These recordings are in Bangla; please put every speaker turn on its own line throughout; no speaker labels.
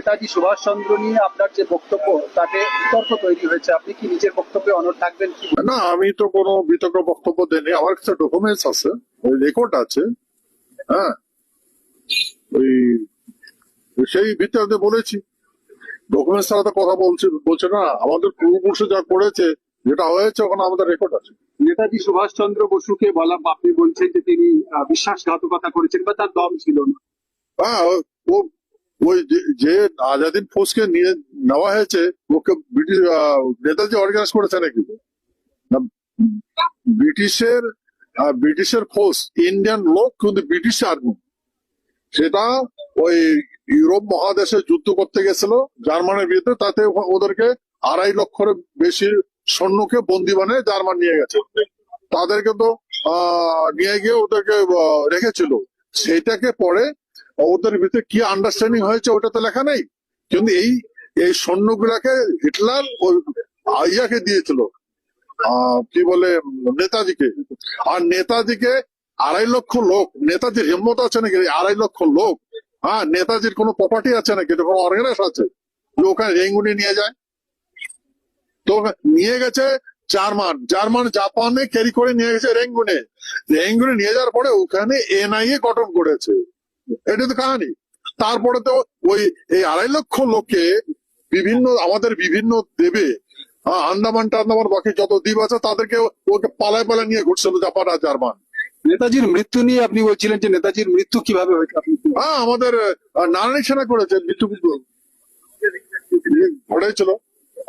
নেতাজি সুভাষচন্দ্র নিয়ে আপনার যে বক্তব্য তাতে বিতর্ক তৈরি হয়েছে, আপনি কি নিজের বক্তব্যে অনড় থাকবেন কি?
না, আমি তো কোনো বিতর্ক বক্তব্য দেইনি। আমার কাছে ডকুমেন্টস আছে, ওই রেকর্ড আছে। হ্যাঁ, ওই সেই ভিত্তিতে বলেছি। ডকুমেন্টস ছাড়া তো কথা বলছে না। আমাদের পূর্বপুরুষ যা করেছে, যেটা হয়েছে, ওখানে আমাদের রেকর্ড আছে।
নেতাজি সুভাষচন্দ্র বসুকে বলা, আপনি বলছেন যে তিনি বিশ্বাসঘাতকতা করেছেন বা তার দম ছিল না।
হ্যাঁ, ওই যে আজাদিন ফোর্সকে নিয়ে নেওয়া হয়েছে, ওকে ব্রিটিশ নেতাজি অর্গানাইজ করেছে নাকি? না, ব্রিটিশের ফোর্স, ইন্ডিয়ান লোক, কিন্তু ব্রিটিশ আর্মি সেটা ওই ইউরোপ মহাদেশে যুদ্ধ করতে গেছিল জার্মানির বিরুদ্ধে। তাতে ওদেরকে 2.5 লক্ষের বেশি সৈন্যকে বন্দি বানিয়ে জার্মান নিয়ে গেছে। তাদেরকে তো নিয়ে গিয়ে ওদেরকে রেখেছিল। সেইটাকে পরে ওদের ভিতরে কি আন্ডারস্ট্যান্ডিং হয়েছে ওটা তো লেখা নেই, কিন্তু এই সৈন্যগুলাকে হিটলার ইয়াকে দিয়েছিল, কি বলে, নেতাজিকে। আর নেতাজিকে 2.5 লক্ষ লোক, নেতাজির হিম্মত আছে নাকি 2.5 লক্ষ লোক? হ্যাঁ, নেতাজির কোনো প্রপার্টি আছে নাকি? কোনো অর্গানাইজ আছে যে ওখানে রেঙ্গুনি নিয়ে যায়? তো নিয়ে গেছে জার্মান জাপানে ক্যারি করে নিয়ে গেছে রেঙ্গুনে নিয়ে যাওয়ার পরে ওখানে এনআইএ গঠন করেছে। এটা তো কাহিনী। তারপরে তো ওই এই 2.5 লক্ষ লোককে আমাদের বিভিন্ন দেবে, আন্দামান টান্দামান বাকি যত দ্বীপ আছে তাদেরকে ওকে পালায় নিয়ে ঘুরছিল জাপান আর জার্মান।
নেতাজির মৃত্যু নিয়ে আপনি বলছিলেন যে নেতাজির মৃত্যু কিভাবে হয়েছে?
হ্যাঁ, আমাদের নারায়ণ সেনা করেছে মৃত্যু ঘটেছিল।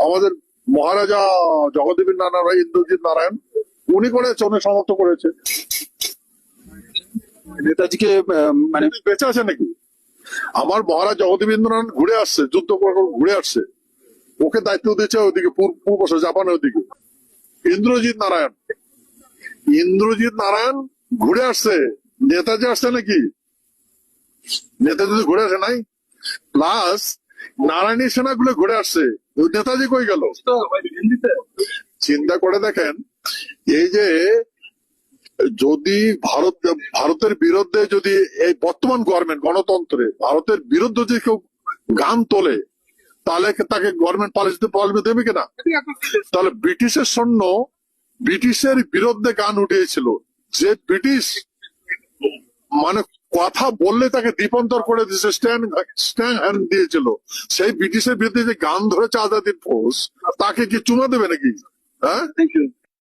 আমাদের মহারাজা জগদেবী নারায়ণ, ইন্দ্রজিৎ নারায়ণ, উনি করেছে, উনি সমর্থ করেছে।
নেতাজিকে মানে
বেঁচে আছে নাকি? আমার মহারাজ জগদেবেন্দ্রনাথ ঘুরে আসছে, যুদ্ধ করে ঘুরে আসছে, ওকে দায়িত্ব দিয়েছে ওইদিকে পূর্ব জাপানের ওইদিকে। ইন্দ্রজিৎ নারায়ণ ঘুরে আসছে। নেতাজি আসছে নাকি? নেতাজি ঘুরে আসে নাই। প্লাস নারায়ণী সেনাগুলো ঘুরে আসছে, নেতাজি কই গেল? চিন্তা করে দেখেন, এই যে যদি ভারতের বিরুদ্ধে, যদি এই বর্তমান গভর্নমেন্ট গণতন্ত্রে ভারতের বিরুদ্ধে যদি কেউ গান তোলে, তাহলে তাকে গভর্নমেন্ট পালিয়ে দেবে কিনা? তাহলে ব্রিটিশের সৈন্য ব্রিটিশের বিরুদ্ধে গান উঠিয়েছিল, যে ব্রিটিশ মানে কথা বললে তাকে দ্বীপান্তর করে দিয়েছে, স্ট্যান্ড হ্যান্ড দিয়েছিল, সেই ব্রিটিশের বিরুদ্ধে যে গান ধরেছে আজাদির ফোর্স, তাকে কি চুমা দেবে নাকি? হ্যাঁ।